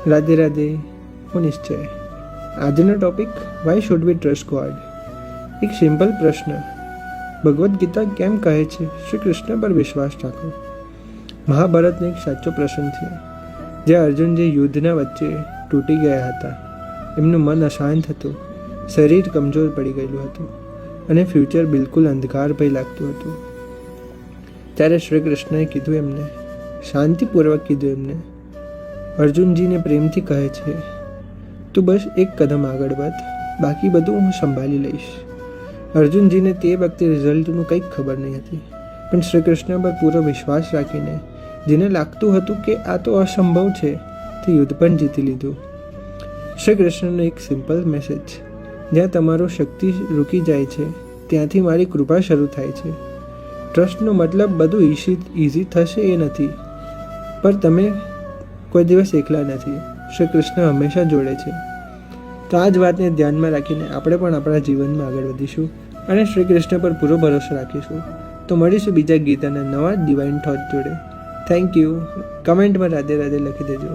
રાધે રાધે, હું નિશ્ચય. આજનો topic, why should we trust God? એક સિમ્પલ પ્રશ્ન. ભગવદ્ ગીતા કેમ કહે છે શ્રી કૃષ્ણ પર વિશ્વાસ રાખો? મહાભારતનો એક સાચો પ્રસંગ છે, જ્યાં અર્જુનજી યુદ્ધના વચ્ચે તૂટી ગયા હતા. એમનું મન અશાંત હતું, શરીર કમજોર પડી ગયેલું હતું અને ફ્યુચર બિલકુલ અંધકારભય લાગતું હતું. ત્યારે શ્રી કૃષ્ણએ કીધું એમને, શાંતિપૂર્વક કીધું એમને, અર્જુનજીને પ્રેમથી કહે છે, તું બસ એક કદમ આગળ વધ, બાકી બધું હું સંભાળી લઈશ. અર્જુનજીને તે વખતે રિઝલ્ટનું કંઈક ખબર નહીં હતી, પણ શ્રી કૃષ્ણ પર પૂરો વિશ્વાસ રાખીને, જેને લાગતું હતું કે આ તો અસંભવ છે, તે યુદ્ધ પણ જીતી લીધું. શ્રી કૃષ્ણનો એક સિમ્પલ મેસેજ, જ્યાં તમારો શક્તિ રૂકી જાય છે, ત્યાંથી મારી કૃપા શરૂ થાય છે. ટ્રસ્ટનો મતલબ બધું ઇઝી થશે એ નથી, પણ તમે કોઈ દિવસ એકલા નથી. શ્રી કૃષ્ણ હંમેશા જોડે છે. તો આ જ વાતને ધ્યાનમાં રાખીને આપણે પણ આપણા જીવનમાં આગળ વધીશું અને શ્રી કૃષ્ણ પર પૂરો ભરોસો રાખીશું. તો મળીશું બીજા ગીત અને નવા ડિવાઇન થોટ જોડે. Thank you. કમેન્ટમાં રાધે રાધે લખી દેજો.